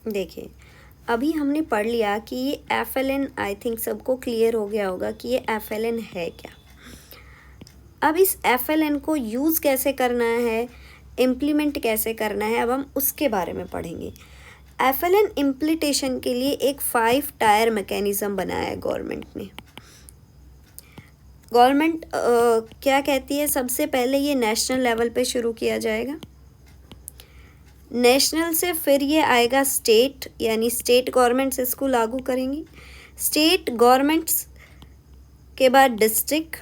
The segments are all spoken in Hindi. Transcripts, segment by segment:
देखिए, अभी हमने पढ़ लिया कि ये FLN, आई थिंक सबको क्लियर हो गया होगा कि ये FLN है क्या। अब इस FLN को यूज़ कैसे करना है, इम्प्लीमेंट कैसे करना है, अब हम उसके बारे में पढ़ेंगे। FLN इम्प्लीटेशन के लिए एक 5 टायर मैकेनिज़्म बनाया है गवर्नमेंट ने। गवर्नमेंट क्या कहती है, सबसे पहले ये नेशनल लेवल पे शुरू किया जाएगा। नेशनल से फिर ये आएगा स्टेट, यानी स्टेट गवर्नमेंट्स इसको लागू करेंगी। स्टेट गवर्नमेंट्स के बाद डिस्ट्रिक्ट,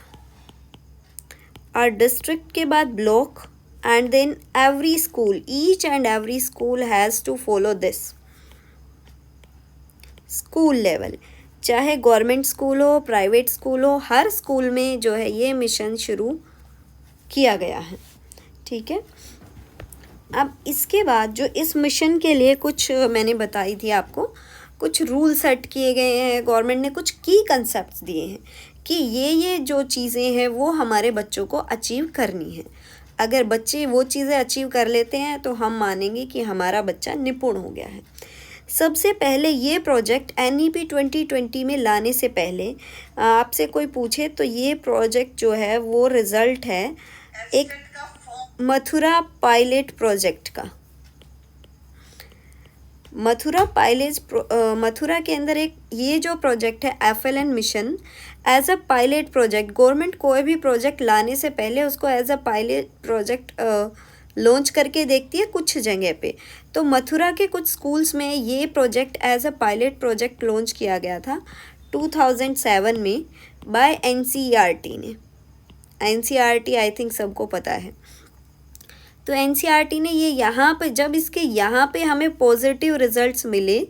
और डिस्ट्रिक्ट के बाद block, and then every school, each and every school has to follow this. School level, चाहे गवर्नमेंट स्कूल हो, प्राइवेट स्कूल हो, हर स्कूल में जो है ये मिशन शुरू किया गया है। ठीक है, अब इसके बाद जो इस मिशन के लिए कुछ मैंने बताई थी आपको, कुछ रूल सेट किए गए हैं, गवर्नमेंट ने कुछ की कंसेप्ट्स दिए हैं कि ये जो चीज़ें हैं वो हमारे बच्चों को अचीव करनी है। अगर बच्चे वो चीज़ें अचीव कर लेते हैं तो हम मानेंगे कि हमारा बच्चा निपुण हो गया है। सबसे पहले ये प्रोजेक्ट NEP 2020 में लाने से पहले आपसे कोई पूछे तो ये प्रोजेक्ट जो है वो रिज़ल्ट है एक मथुरा पायलट प्रोजेक्ट का। मथुरा के अंदर एक ये जो प्रोजेक्ट है FLN mission as a pilot project, government कोई भी प्रोजेक्ट लाने से पहले उसको as a pilot project launch करके देखती है कुछ जगह पे। तो मथुरा के कुछ स्कूल्स में ये project as a pilot project launch किया गया था 2007 में बाय NCERT ने। NCERT आई थिंक सबको पता है। तो NCERT ने ये यहाँ पे, जब इसके यहाँ पे हमें पॉजिटिव रिजल्ट्स मिले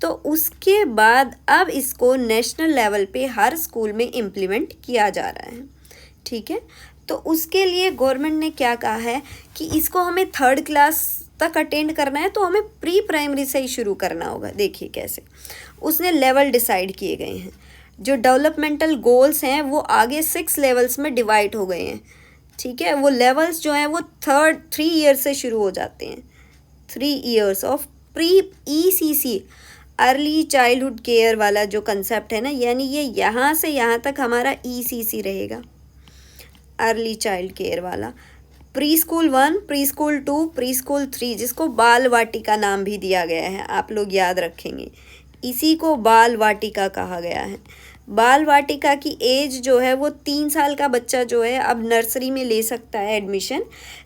तो उसके बाद अब इसको नेशनल लेवल पे हर स्कूल में इम्प्लीमेंट किया जा रहा है। ठीक है, तो उसके लिए गवर्नमेंट ने क्या कहा है कि इसको हमें 3rd क्लास तक अटेंड करना है, तो हमें प्री प्राइमरी से ही शुरू करना होगा। देखिए कैसे उसने लेवल डिसाइड किए गए हैं। जो डेवलपमेंटल गोल्स हैं वो आगे 6 लेवल्स में डिवाइड हो गए हैं। ठीक है, वो लेवल्स जो हैं वो 3 ईयर्स से शुरू हो जाते हैं। 3 years of pre ECC, early childhood care वाला जो कंसेप्ट है ना, यानी ये यहाँ से यहाँ तक हमारा ECC रहेगा, अर्ली चाइल्ड केयर वाला। Pre school 1, pre school 2, pre school 3, जिसको बाल वाटिका नाम भी दिया गया है, आप लोग याद रखेंगे, इसी को बाल वाटिका कहा गया है। बाल वाटिका की एज जो है वो 3 साल का बच्चा जो है अब नर्सरी में ले सकता है एडमिशन।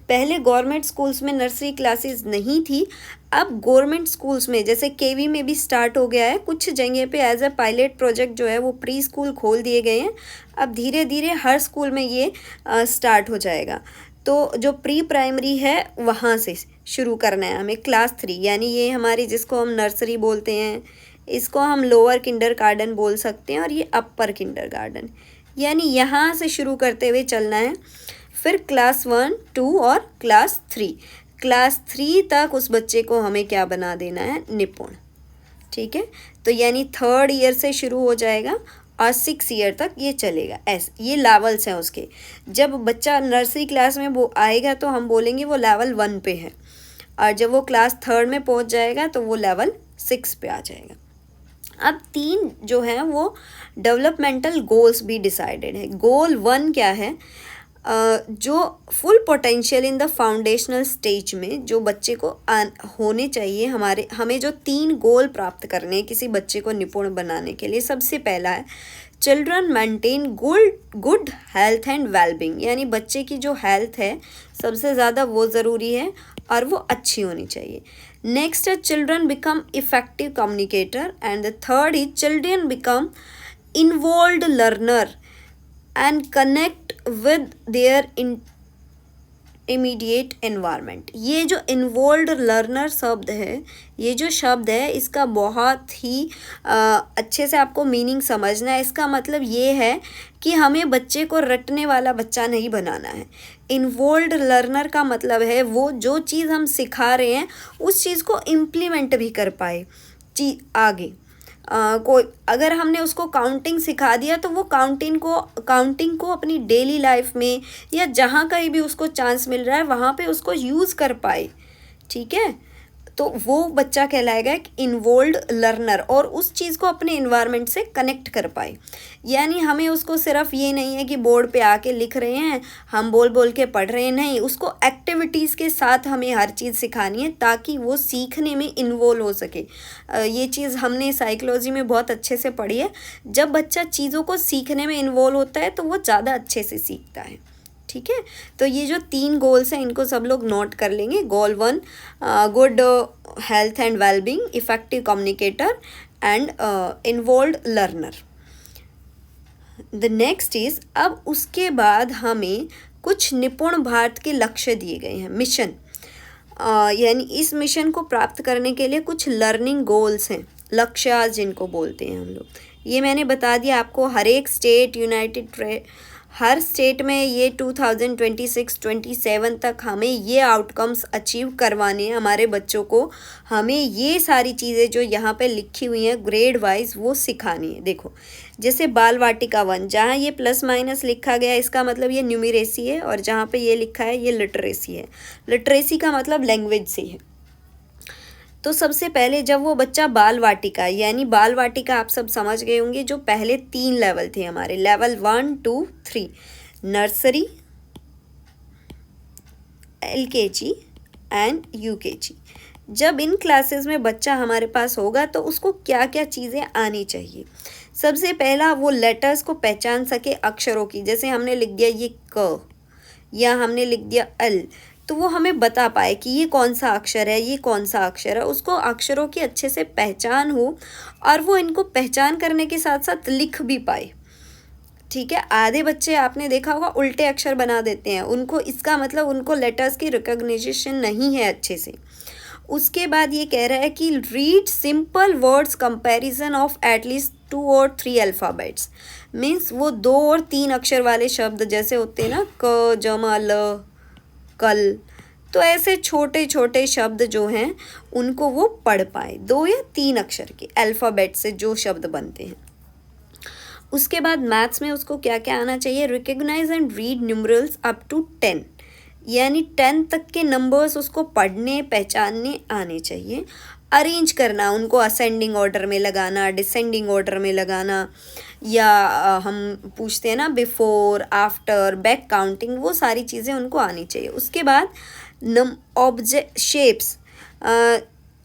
पहले गवर्नमेंट स्कूल्स में नर्सरी क्लासेस नहीं थी, अब गवर्नमेंट स्कूल्स में जैसे KV में भी स्टार्ट हो गया है। कुछ जगह पे एज अ पायलट प्रोजेक्ट जो है वो प्री स्कूल खोल दिए गए हैं। अब धीरे धीरे हर स्कूल में ये स्टार्ट हो जाएगा। तो जो प्री प्राइमरी है वहाँ से शुरू करना है हमें, क्लास 3, यानी ये हमारी जिसको हम नर्सरी बोलते हैं, इसको हम लोअर किंडरगार्टन बोल सकते हैं, और ये अपर किंडरगार्टन, यानी यहाँ से शुरू करते हुए चलना है। फिर क्लास 1, 2 और क्लास 3, क्लास 3 तक उस बच्चे को हमें क्या बना देना है, निपुण। ठीक है, तो यानी 3rd ईयर से शुरू हो जाएगा और 6 ईयर तक ये चलेगा। ऐसे ये लेवल्स हैं उसके। जब बच्चा नर्सरी क्लास में वो आएगा तो हम बोलेंगे वो लेवल 1 पे है, और जब वो क्लास 3rd में पहुंच जाएगा तो वो लेवल 6 पे आ जाएगा। अब 3 जो हैं वो डेवलपमेंटल गोल्स भी डिसाइडेड है। गोल 1 क्या है, जो full potential in the foundational stage में जो बच्चे को होने चाहिए, हमें जो 3 गोल प्राप्त करने हैं किसी बच्चे को निपुण बनाने के लिए। सबसे पहला है children maintain good health and wellbeing, यानी बच्चे की जो हेल्थ है सबसे ज़्यादा वो ज़रूरी है और वो अच्छी होनी चाहिए। नेक्स्ट है children become effective communicator, and the third is children become involved learner and connect with their immediate environment। ये जो इन्वॉल्व्ड लर्नर शब्द है, ये जो शब्द है इसका बहुत ही अच्छे से आपको मीनिंग समझना है। इसका मतलब ये है कि हमें बच्चे को रटने वाला बच्चा नहीं बनाना है। इन्वॉल्व्ड लर्नर का मतलब है वो जो चीज़ हम सिखा रहे हैं उस चीज़ को इम्प्लीमेंट भी कर पाए आगे। कोई अगर हमने उसको काउंटिंग सिखा दिया तो वो काउंटिंग को अपनी डेली लाइफ में या जहाँ कहीं भी उसको चांस मिल रहा है वहाँ पे उसको यूज़ कर पाए। ठीक है, तो वो बच्चा कहलाएगा एक इन्वॉल्व्ड लर्नर और उस चीज़ को अपने इन्वायरमेंट से कनेक्ट कर पाए। यानी हमें उसको सिर्फ ये नहीं है कि बोर्ड पे आके लिख रहे हैं, हम बोल बोल के पढ़ रहे हैं, नहीं, उसको एक्टिविटीज़ के साथ हमें हर चीज़ सिखानी है ताकि वो सीखने में इन्वॉल्व हो सके। ये चीज़ हमने साइकोलॉजी में बहुत अच्छे से पढ़ी है। जब बच्चा चीज़ों को सीखने में इन्वॉल्व होता है तो वो ज़्यादा अच्छे से सीखता है। ठीक है, तो ये जो 3 गोल्स हैं इनको सब लोग नोट कर लेंगे। गोल 1, good health and wellbeing, effective communicator and involved learner. The next is, अब उसके बाद हमें कुछ निपुण भारत के लक्ष्य दिए गए हैं, मिशन। यानी इस मिशन को प्राप्त करने के लिए कुछ लर्निंग गोल्स हैं, लक्ष्य जिनको बोलते हैं हम लोग। ये मैंने बता दिया आपको। हर एक स्टेट, हर स्टेट में ये 2026-27 तक हमें ये आउटकम्स अचीव करवाने हैं हमारे बच्चों को। हमें ये सारी चीज़ें जो यहाँ पे लिखी हुई हैं ग्रेड वाइज वो सिखानी है। देखो, जैसे बाल वाटिका 1, जहाँ ये प्लस माइनस लिखा गया इसका मतलब ये न्यूमरेसी है, और जहाँ पे ये लिखा है ये लिटरेसी है। लिटरेसी का मतलब लैंग्वेज से है। तो सबसे पहले जब वो बच्चा बाल वाटिका, यानी बाल वाटिका आप सब समझ गए होंगे, जो पहले 3 लेवल थे हमारे, level 1, 2, 3, nursery, LKG and UKG। जब इन क्लासेस में बच्चा हमारे पास होगा तो उसको क्या क्या चीज़ें आनी चाहिए। सबसे पहला, वो लेटर्स को पहचान सके अक्षरों की। जैसे हमने लिख दिया ये क या हमने लिख दिया L, तो वो हमें बता पाए कि ये कौन सा अक्षर है, ये कौन सा अक्षर है। उसको अक्षरों की अच्छे से पहचान हो और वो इनको पहचान करने के साथ साथ लिख भी पाए। ठीक है, आधे बच्चे आपने देखा होगा उल्टे अक्षर बना देते हैं, उनको इसका मतलब उनको लेटर्स की रिकॉग्निशन नहीं है अच्छे से। उसके बाद ये कह रहा है कि read simple words comparison of at least 2 और 3 अल्फ़ाबेट्स। मीन्स वो 2 और 3 अक्षर वाले शब्द जैसे होते हैं ना, क, जमा, ल, कल, तो ऐसे छोटे छोटे शब्द जो हैं उनको वो पढ़ पाए, 2 या 3 अक्षर के अल्फ़ाबेट से जो शब्द बनते हैं। उसके बाद मैथ्स में उसको क्या क्या आना चाहिए, recognise and read numerals up to 10, यानी 10 तक के नंबर्स उसको पढ़ने पहचानने आने चाहिए। अरेंज करना, उनको असेंडिंग ऑर्डर में लगाना, डिसेंडिंग ऑर्डर में लगाना, या हम पूछते हैं ना बिफोर, आफ्टर, बैक काउंटिंग, वो सारी चीज़ें उनको आनी चाहिए। उसके बाद ऑब्जेक्ट शेप्स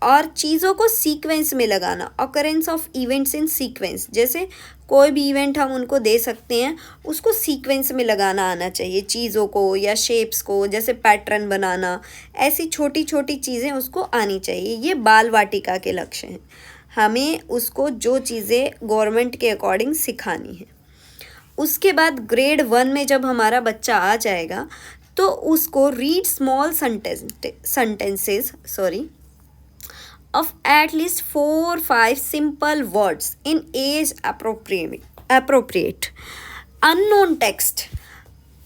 और चीज़ों को सीक्वेंस में लगाना, occurrence of events in sequence. जैसे कोई भी इवेंट हम उनको दे सकते हैं, उसको सीक्वेंस में लगाना आना चाहिए चीज़ों को या शेप्स को, जैसे पैटर्न बनाना, ऐसी छोटी छोटी चीज़ें उसको आनी चाहिए। ये बाल वाटिका के लक्ष्य हैं। हमें उसको जो चीज़ें गवर्नमेंट के अकॉर्डिंग सिखानी है। उसके बाद ग्रेड 1 में जब हमारा बच्चा आ जाएगा तो उसको read small sentences of at least 4-5 simple words in age appropriate unknown text।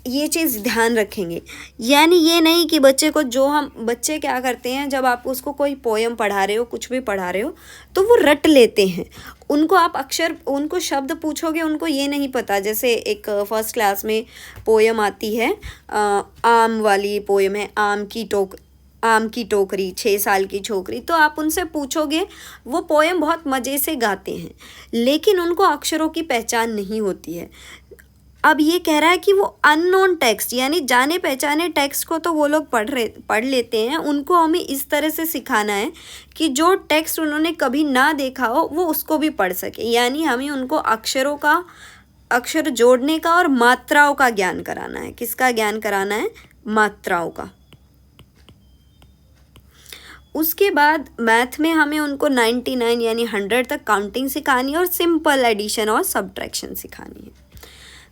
ये चीज़ ध्यान रखेंगे। यानी ये नहीं कि बच्चे को, जो हम बच्चे क्या करते हैं, जब आप उसको कोई पोयम पढ़ा रहे हो, कुछ भी पढ़ा रहे हो, तो वो रट लेते हैं। उनको आप उनको शब्द पूछोगे, उनको ये नहीं पता। जैसे एक फर्स्ट क्लास में पोयम आती है, आम वाली पोयम है, आम की टोकरी 6 साल की छोकरी, तो आप उनसे पूछोगे, वो पोयम बहुत मज़े से गाते हैं, लेकिन उनको अक्षरों की पहचान नहीं होती है। अब ये कह रहा है कि वो अननोन टेक्स्ट, यानी जाने पहचाने टेक्स्ट को तो वो लोग पढ़ लेते हैं। उनको हमें इस तरह से सिखाना है कि जो टेक्स्ट उन्होंने कभी ना देखा हो वो उसको भी पढ़ सके। यानी हमें उनको अक्षर जोड़ने का और मात्राओं का ज्ञान कराना है। किसका ज्ञान कराना है? मात्राओं का। उसके बाद मैथ में हमें उनको 99 यानी 100 तक काउंटिंग सिखानी है और सिंपल एडिशन और सब्ट्रैक्शन सिखानी है।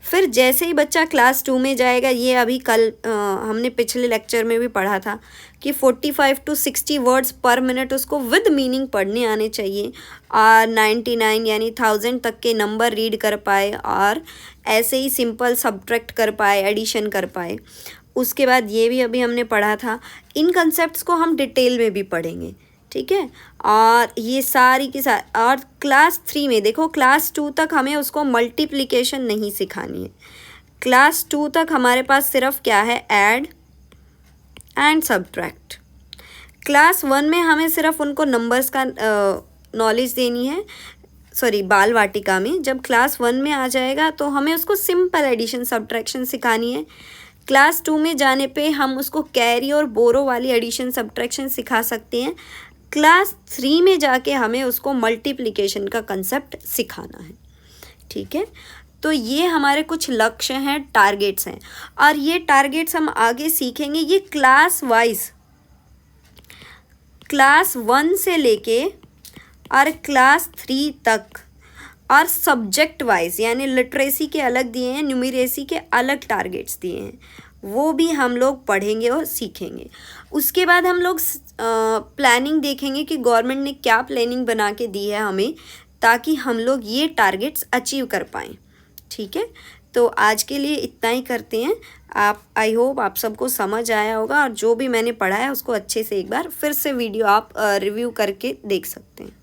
फिर जैसे ही बच्चा क्लास 2 में जाएगा, ये अभी कल हमने पिछले लेक्चर में भी पढ़ा था कि 45 to 60 वर्ड्स पर मिनट उसको विद मीनिंग पढ़ने आने चाहिए, और 99 यानी 1000 तक के नंबर रीड कर पाए, और ऐसे ही सिंपल सब्ट्रैक्ट कर पाए, एडिशन कर पाए। उसके बाद ये भी अभी हमने पढ़ा था। इन कंसेप्ट्स को हम डिटेल में भी पढ़ेंगे, ठीक है। और ये सारी की सारी, और क्लास 3 में देखो, क्लास 2 तक हमें उसको मल्टीप्लिकेशन नहीं सिखानी है। क्लास 2 तक हमारे पास सिर्फ क्या है? Add and subtract. क्लास 1 में हमें सिर्फ उनको नंबर्स का नॉलेज देनी है, सॉरी बाल वाटिका में। जब क्लास 1 में आ जाएगा तो हमें उसको सिंपल एडिशन सब्ट्रैक्शन सिखानी है। क्लास 2 में जाने पे हम उसको कैरी और बोरो वाली एडिशन सब्ट्रैक्शन सिखा सकते हैं। क्लास 3 में जाके हमें उसको मल्टीप्लिकेशन का कंसेप्ट सिखाना है। ठीक है, तो ये हमारे कुछ लक्ष्य हैं, टारगेट्स हैं, और ये टारगेट्स हम आगे सीखेंगे। ये क्लास वाइज, क्लास 1 से लेके और क्लास 3 तक, और सब्जेक्ट वाइज, यानी लिटरेसी के अलग दिए हैं, न्यूमरेसी के अलग टारगेट्स दिए हैं, वो भी हम लोग पढ़ेंगे और सीखेंगे। उसके बाद हम लोग प्लानिंग देखेंगे कि गवर्नमेंट ने क्या प्लानिंग बना के दी है हमें, ताकि हम लोग ये टारगेट्स अचीव कर पाएँ। ठीक है, तो आज के लिए इतना ही करते हैं। आप, आई होप आप सबको समझ आया होगा, और जो भी मैंने पढ़ा है उसको अच्छे से एक बार फिर से वीडियो आप रिव्यू करके देख सकते हैं।